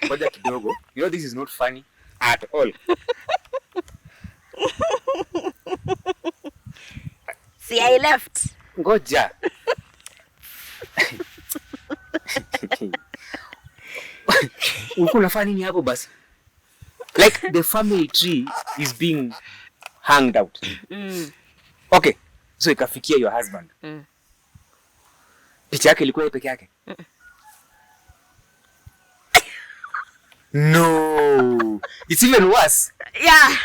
Ngoja kidogo. You know this is not funny at all. See, I left. Ngoja. Uko unafanya nini hapo basi? Like the family tree is being hanged out. Okay. So ikafikia your husband. Picha yake ilikuwa peke yake? No. It's even worse. Yeah,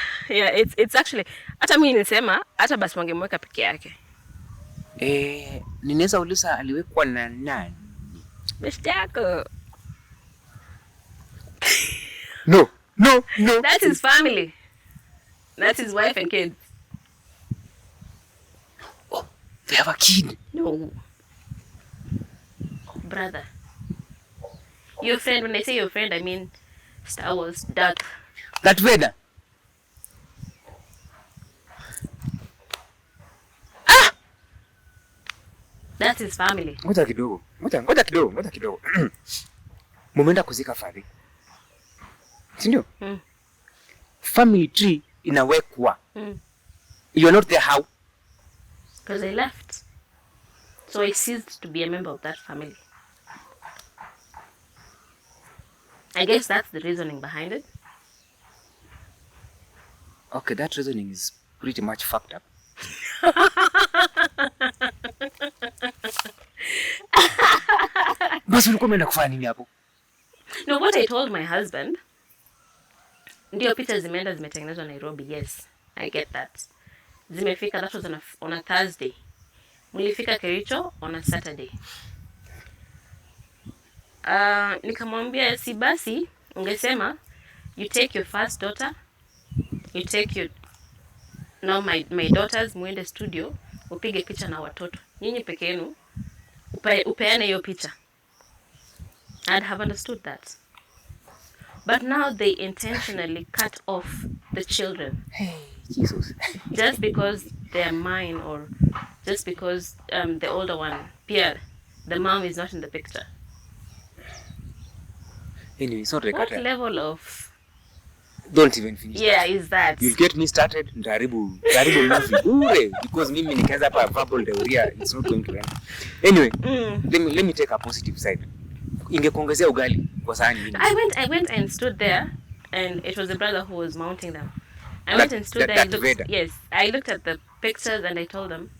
it's actually hata mimi nilisema hata basi wangemweka peke yake. Ninaweza uliza aliwekwa na nani? Besti yako. No. That's his family. That's his wife and kids. Oh, they have a kid. No. Brother. Your friend, when I say your friend, I mean Star Wars, Darth. That Vader. That's his family. Ngoja kidogo. Mumeenda kuzika fadhi. Si ndio? Family tree inawekwa. You're not there how? Because I left. So I ceased to be a member of that family. I guess that's the reasoning behind it. Okay, that reasoning is pretty much fucked up. Basi ulikuwa umeenda kufanya nini hapo? No, what I told my husband, ndio picha zimeenda zimetengenezwa Nairobi. Yes, I get that. Zimefika, that was on a Thursday. Mulifika Kericho on a Saturday. Nikamwambia si basi ungesema you take your first daughter, you take your my daughters, muende studio upige picha na watoto. Nyinyi peke yenu upeane hiyo picha. I'd have understood that. But now they intentionally cut off the children. Hey, Jesus. Just because they're mine, or just because the older one, Pierre, the mom is not in the picture. Anyway, it's not What level of... Don't even finish. Yeah, is that? You'll get me started. Ndaribu movie. Because mimi nikaanza hapa verbal diarrhea, it's not going to end. Anyway, let me take a positive side. Ingekuongezea ugali kwa sahani mimi. I went and stood there, and it was the brother who was mounting them. I went and stood there and looked. Yes, I looked at the pictures and I told him,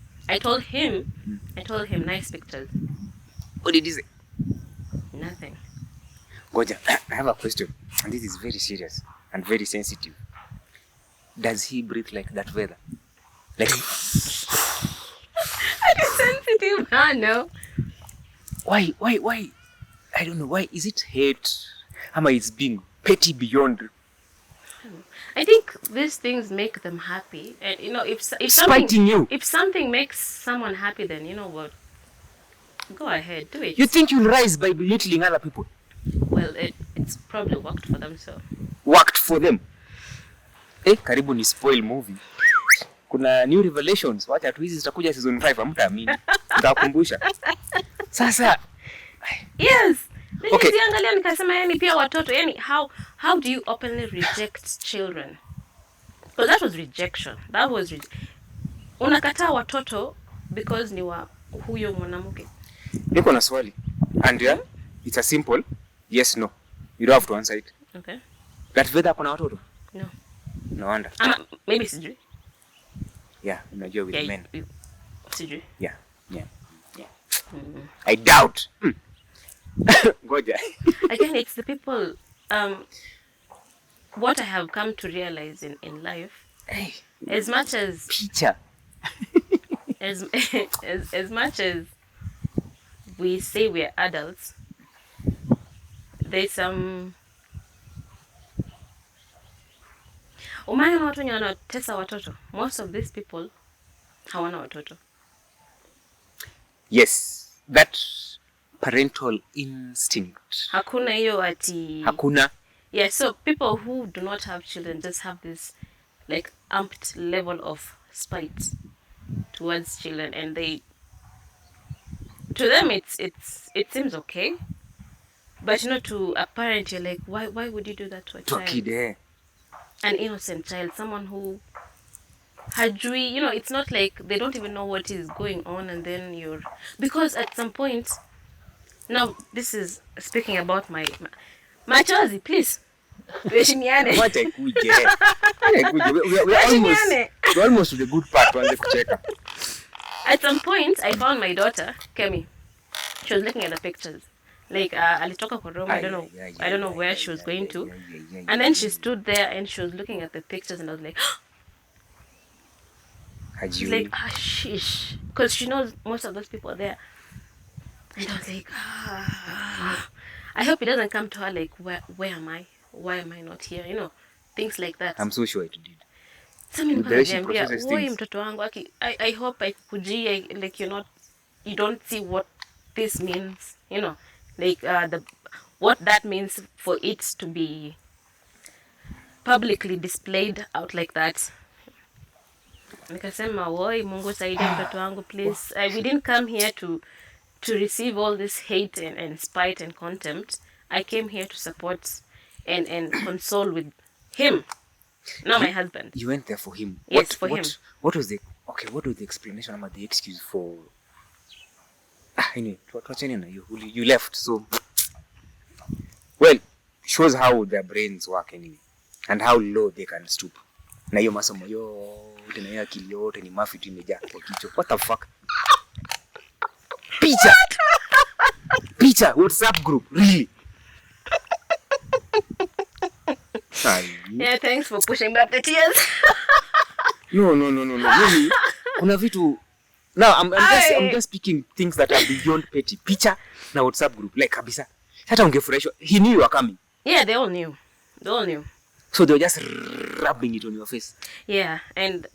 nice pictures. What did he say? Nothing. Goja, I have a question, and this is very serious and very sensitive. Does he breathe like that weather? Like... Are you sensitive? No. Why? I don't know. Why? Is it hate? Ama it's being petty beyond? I think these things make them happy. And you know, if something makes someone happy, then you know what? Go ahead, do it. You think you'll rise by belittling other people? Well, it's probably worked for them, so. Worked for them? Karibu ni spoil movie. Kuna new revelations. Wacha tu hizi zitakuja season 5, hamtaamini. Nitakukumbusha. Sasa. Yes. Okay. Niangalia nikasema yani pia watoto, yani how do you openly reject children? Because that was rejection. That was unakataa watoto because ni wa huyo mwanamke. Niko na swali. And yeah, it's a simple yes no. You don't have to answer it. Okay. That Veda kuna watoto? No. No wonder. Maybe sijui. Yeah, unajua with men. Sijui. Yeah. I doubt. Goja. Again, it's the people. What I have come to realize in life, as much as Peter, as much as we say we're adults, there's some. Umeona watu wenye wanatesa watoto. Most of these people hawana watoto. Yes, that parental instinct. Hakuna hiyo ati. Hakuna. Yeah, so people who do not have children just have this like amped level of spite towards children, and to them it seems okay, But you know, to a parent, you're like, why would you do that to a child? kid, An innocent child, someone who hajui, you know, it's not like they don't even know what is going on, and then you're, because at some point, now this is speaking about my machozi, please. Tuheshimiane. Wacha ikuje. We're almost to the good part, tuanze kucheka. At some point, I found my daughter, Kemi. She was looking at the pictures. Like, alitoka kwa room, I don't know where she was going to. And then she stood there and she was looking at the pictures, and I was like, she's like, sheesh. Because she knows most of those people are there. And I was like, I hope it doesn't come to her like, where am I? Why am I not here? You know, things like that. I'm so sure it did. Mtoto wangu, I hope I kujie, like, you don't see what this means, you know, like what that means for it to be publicly displayed out like that. Nikasema, woi, Mungu saidia mtoto wangu, please. We didn't come here to receive all this hate and spite and contempt. I came here to support and console with him. Not my husband. You went there for him. Yes, for him. What was the explanation about the excuse for? Anyway, you left. So, well, shows how their brains work anyway, and how low they can stoop. Na hiyo masomo yote na hiyo akili yote ni mafi tu imejaa kwa kichwa. What the fuck? Picha, WhatsApp group, really? Yeah, thanks for pushing back the tears. No. Really, kuna vitu. Now I'm just speaking things that are beyond petty. Picha na WhatsApp group, like kabisa. Hata ungefurahishwa. He knew you were coming. Yeah, they all knew. So they were just rubbing it on your face. Yeah, and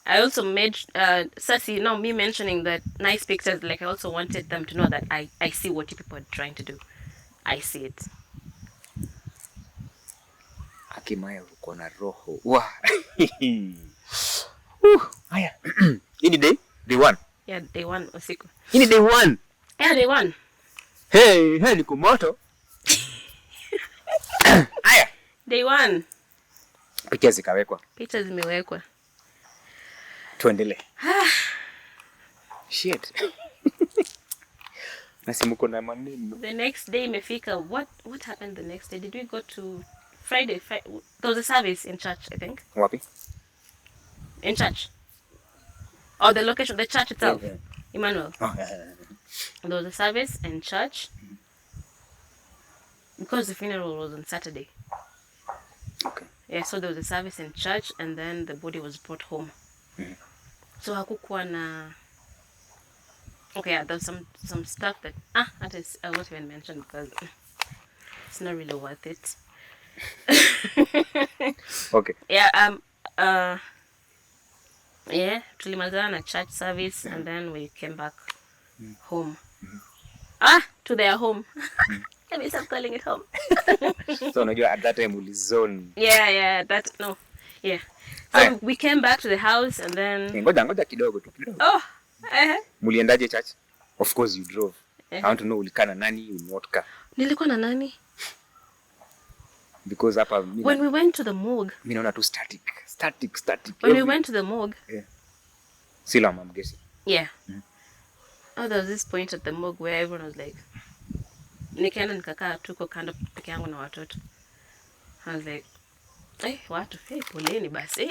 I also made Sassy, me mentioning that nice pictures, like I also wanted them to know that I see what you people are trying to do. I see it. Akimaya uko na roho. Wah. Haya. Ini day 1. Yeah, day 1 usiku. Ini day 1. Yeah, day 1. Hey, niko moto. Haya. Day 1. Picha zikawekwa. Picha zimewekwa. Tuendelee. Shit. Nasimuko na maneno. The next day imefika. What happened the next day? Did we go to Friday? There was a service in church, I think. Wapi? In church. Or the location, the church itself. Yeah. Emmanuel. Oh, yeah. There was a service in church. Because the funeral was on Saturday. Okay. Yeah, so there was a service in church, and then the body was brought home. Mm-hmm. So hakukuwa na... Okay, yeah, there's some stuff that I won't even mention because it's not really worth it. Okay. Yeah, yeah, tulimalizana na church service, and then we came back home. To their home. Let me stop calling it home. So unajua at that time ulizone. Yeah, So we came back to the house, and then Ngoja kidogo. Oh. Muliendaje church? Of course you drove. I want to know ulikaa na nani, in what car? Nilikuwa na nani? Because hapa when we went to the morgue. Mimi naona tu static. When we went to the morgue. Yeah. Silam, I'm guessing. Yeah. Oh, there was this point at the morgue where everyone was like, nikaenda nikakaa tuko kando peke yangu na watoto. I was like, watu, poleni basi.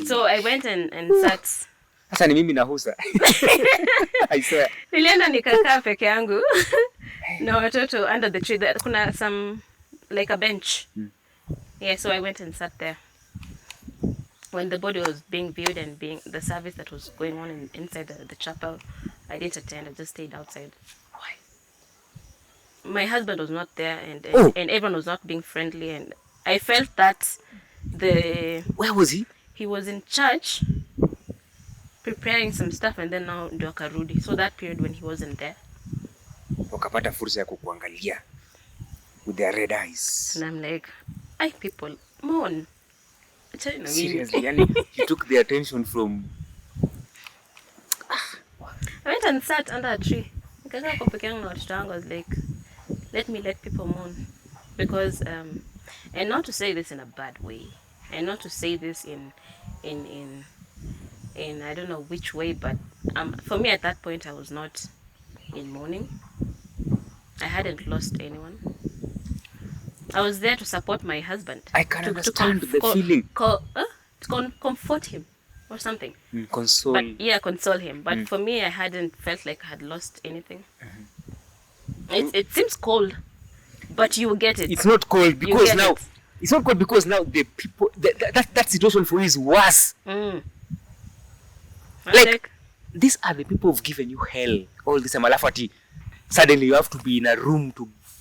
So I went and sat. Sasa ni mimi na Husa. I swear. Nilienda nikakaa peke yangu na watoto under the tree. Kuna some, like a bench. Yeah, so I went and sat there. When the body was being viewed and the service that was going on inside the chapel, I didn't attend. I just stayed outside. Why? My husband was not there, and everyone was not being friendly, and I felt that Where was he? He was in church preparing some stuff, and then now ndio akarudi. So that period when he wasn't there, wakapata fursa ya kukuangalia with their red eyes. And I'm like, people, mourn. Seriously, you took the attention from... I went and sat under a tree. Nikakaa kwa peke yangu na watoto wangu. I was like, let people mourn, because and not to say this in a bad way, and not to say this in I don't know which way, but for me at that point I was not in mourning. I hadn't lost anyone. I was there to support my husband. I can understand the feeling. To comfort him or something. Console. But yeah, console him. But for me, I hadn't felt like I had lost anything. It seems cold, but you get it. It's not cold because now. It's not cold because now the people that situation for you is worse. Like these are the people who've given you hell all this malafati. Suddenly you have to be in a room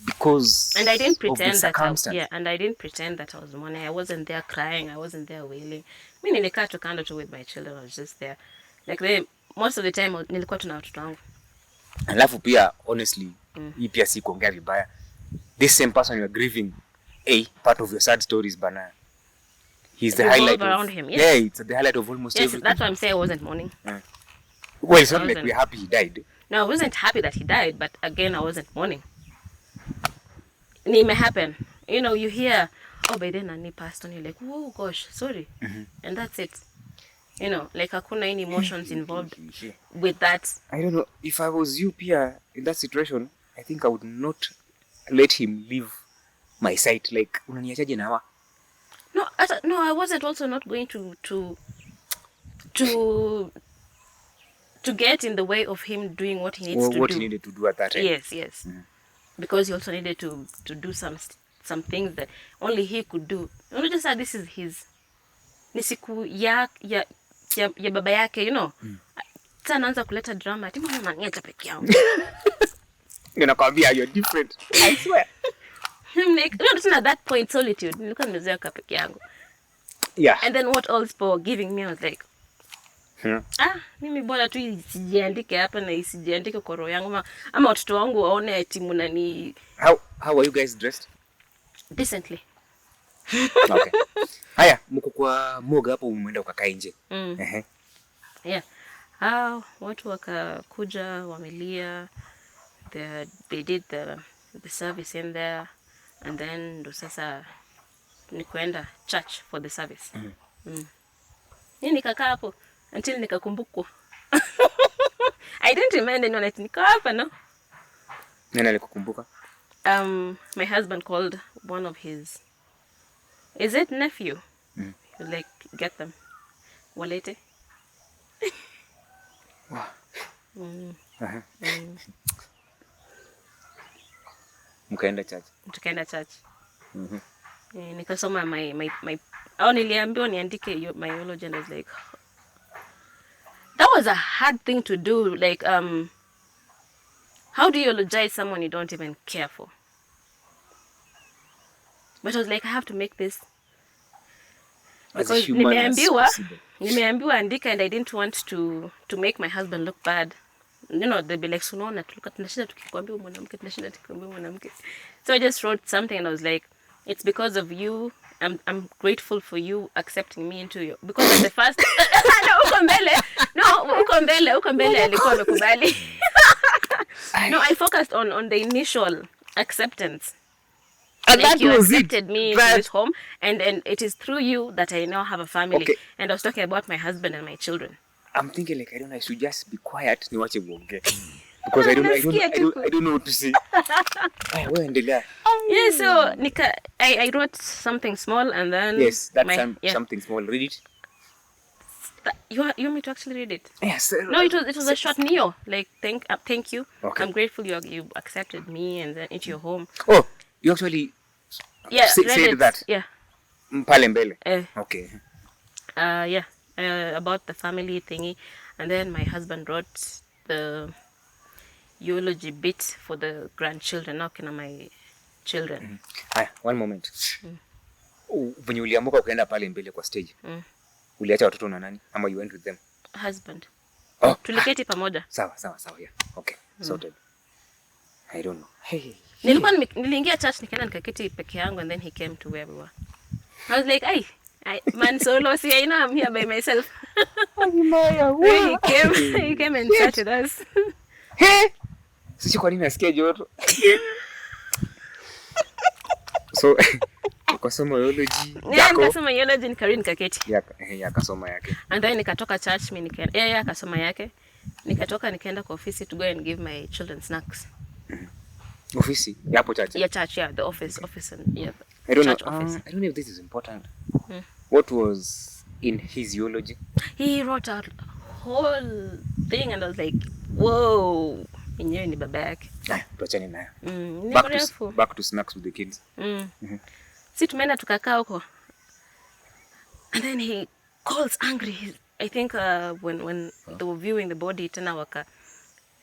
because and I didn't pretend of the and I didn't pretend that I was mourning. I wasn't there crying. I wasn't there wailing. I mean, nilikaa tu kando tu with my children. I was just there. Like most of the time nilikuwa tuna watoto wangu. Alafu pia honestly, hii pia si kuongea vibaya. This same person you are grieving, part of your sad stories bana. He's the highlight around him. Yes. Yeah, it's the highlight of almost everything. That's why I'm saying I wasn't mourning. Well, it's not like we're happy he died. No, I wasn't happy that he died, but again, I wasn't mourning. It may happen. You know, you hear, by then Nani passed on, you're like, oh gosh, sorry. And that's it. You know, like hakuna any emotions involved with that. I don't know. If I was you, Pia, in that situation, I think I would not let him leave my sight. Like, unaniachaje na hawa? No, I wasn't also not going to get in the way of him doing what he needs to do. What he needed to do at that time. Yes. Because he also needed to do some things that only he could do. You know, just that this is his nisiku ya baba yake, you know. Sasa anaanza kuleta drama. Ati mbona unaniacha peke yangu? Ninakwambia you're different. I swear. I'm like, no, at that point solitude. Nilikuwa nimezoea kukaa peke yangu. Yeah. And then what else for giving me, I was like, mimi bora tu isijiandike hapa na isijiandike kwa roho yangu ama watoto wangu waone eti mnani. How are you guys dressed? Decently. Okay. Haya, mko kwa moga hapo umeenda ukakaa nje. Yeah. Watu wakakuja wamelia. They did the service in there, and then ndo sasa nikuenda church for the service. Nini nikakaa hapo until nikakumbukwa. I didn't remind anyone that niko hapa, no. Nani alikukumbuka? My husband called one of his, is it nephew? He was like, get them. Walete. Wow. Mkaenda church. Tukaenda church. Nikasoma my niliambiwa niandike my eulogy, and I was like, that was a hard thing to do. Like, how do you eulogize someone you don't even care for? But I was like, I have to make this. Because nimeambiwa andika, and I didn't want to make my husband look bad. You know, they'd be like, sunaona tunashinda tukikwambia mwanamke, tunashinda tukikwambia mwanamke. So I just wrote something, and I was like, it's because of you. I'm grateful for you accepting me into your, because of the first uko mbele alikuwa amekubali. No, I focused on the initial acceptance. And like that you was accepted me into this home, and it is through you that I now have a family. Okay. And I was talking about my husband and my children. I'm thinking like, I should just be quiet niwache uongee. Because I don't know what to say. Yeah, so I wrote something small, and then yes, that's something small. Read it. You want me to actually read it? Yes. No, it was a short neo. Like thank you. Okay. I'm grateful you accepted me and then into your home. Oh, you actually said that. Yeah. Pale mbele. Okay. About the family thingy, and then my husband wrote the eulogy bit for the grandchildren. Now kina my children. One moment. When you uliamuka ukaenda pale mbele kwa stage. Uliacha watoto na nani? Ama you went with them? Husband. Oh. Tuliketi pamoja. Sawa, yeah. Okay. Sorted. I don't know. Hey. Niliingia church nikaenda nikaketi peke yangu, and then he came to where we were. I was like, man solo, see, I know I'm here by myself. He came and sat with us. Hey! Sisi kwa nini nasikia joto? So ukasoma biology yako. Nikasoma biology nikarudi nikaketi. Akasoma yake. And then nikatoka church mimi nikaenda akasoma yake. Nikatoka nikaenda kwa ofisi to go and give my children snacks. Office yapo church. Yeah, church, yeah, the office and yeah. I don't know. I don't know if this is important. What was in his eulogy? He wrote a whole thing and I was like, whoa. Yenyewe ni baba yake. Tuachane nayo. Back to snacks with the kids. Si tumeenda tukakaa huko. And then he calls angry. I think when they were viewing the body tena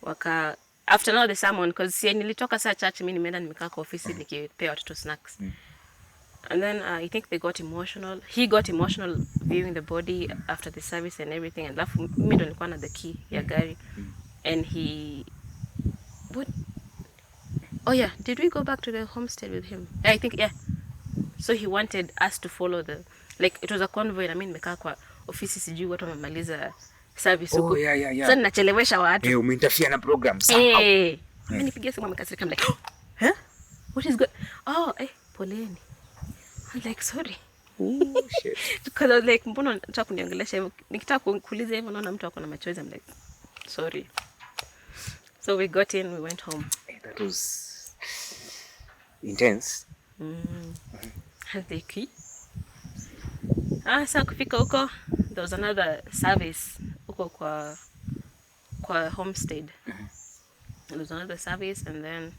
waka after now the sermon because nilitoka saa church mimi nimeenda nimekaa kwa ofisi nikipea watoto snacks. And then I think they got emotional. He got emotional viewing the body after the service and everything. And alafu mimi ndo nilikuwa na the key ya gari. And he what? Oh yeah, did we go back to the homestead with him? I think yeah. So he wanted us to follow like it was a convoy. I mean nimekaa kwa ofisi sijui watu wamemaliza service huko. Yeah. Sasa ninachelewesha watu. Umeinterfere na program sasa. Mimi nipigia simu amekasirika I'm like, huh? What is good? Oh, poleni. I'm like, sorry. Oh shit. Because I was like, mbona unataka kuniongelesha hivyo? Nikitaka kuuliza hivyo naona mtu ako na machozi. I'm like, sorry. So we got in, we went home. That was intense. The key. Sasa kufika huko, there was another service huko kwa homestead. There was another service and then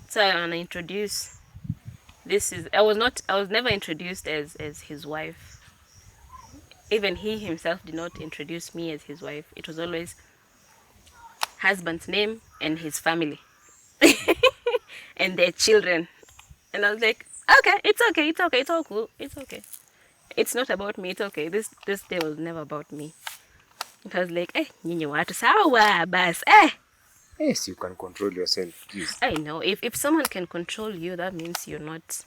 so I introduced I was never introduced as his wife. Even he himself did not introduce me as his wife. It was always husband's name and his family and their children. And I was like, okay, it's all cool, it's okay. It's not about me, it's okay. This day was never about me. It was like, nyinyi watu sawa bas, Yes, you can control yourself, please. I know. If someone can control you, that means you're not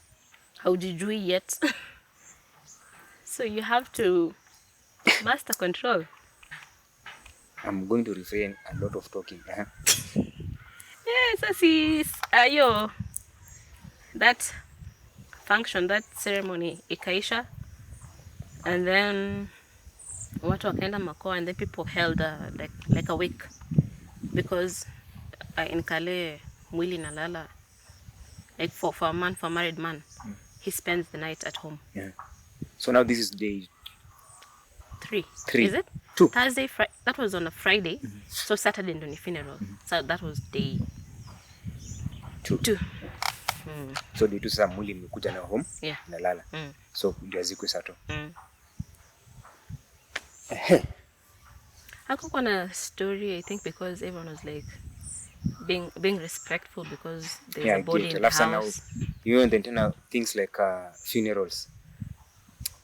haujijui yet. So you have to master control. I'm going to refrain a lot of talking. Yes, that function, that ceremony ikaisha, and then watu wakaenda makoa, and then people held like a week because in Kale mwili nalala like for a man, for a married man, he spends the night at home. Yeah. So now this is day 3. Is it? 2. Thursday, that was on a Friday. So Saturday ndo ni funeral. So that was day 2. So day 2 sasa mwili imekuja na home. Yeah. Nalala. So ndio azikwe Sato. Hakukuwa na story, I think, because everyone was like being respectful because there's a body in the house. Now, you know, then things like funerals.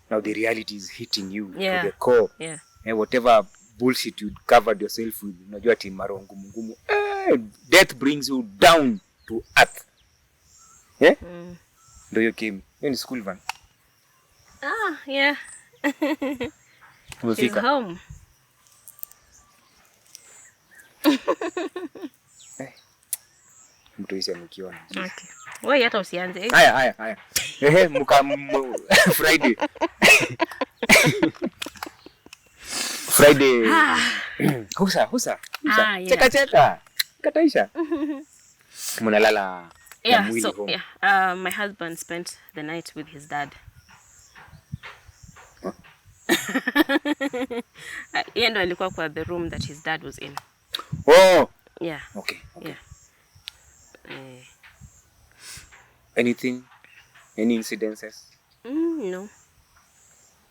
Now the reality is hitting you to the core. Yeah. And whatever bullshit you covered yourself with, unajua ati maro ngumu. Death brings you down to earth. Yeah? Do you came in school van? Yeah. He's home. Mtu hisi anukiona. Okay. Wewe hata usianze. Haya. Friday. Friday. Husa. Yeah. Cheka. Kataisha. Mnalala home. Yeah. My husband spent the night with his dad. Yeye ndo alikuwa kwa the room that his dad was in. Oh. Yeah. Okay. Yeah. Anything? Any incidences? No.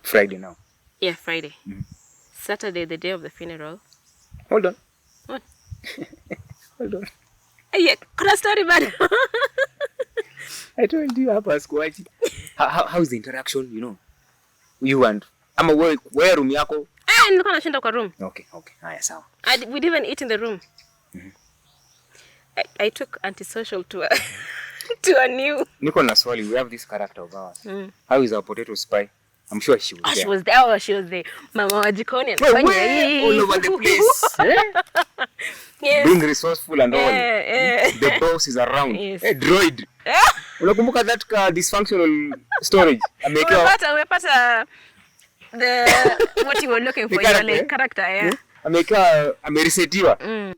Friday now? Yeah, Friday. Saturday, the day of the funeral. Hold on. What? Hold on. Yeah, kuna story bad. I told you hapa sikuachi. How's the interaction, you know? You and ama wewe room yako? Nilikuwa nashinda kwa room. Okay. Haya sawa. We didn't even eat in the room. I took antisocial to a new. Niko na swali. We have this character of ours. How is our potato spy? I'm sure she was there. She was there. Mama wa jikoni anafanya all over the place. Yeah. Yes. Being resourceful and all. the boss is around. Yes. Droid. Unakumbuka that dysfunctional storage? Umepata the what you were looking for, your like character, yeah. Amerisetiwa.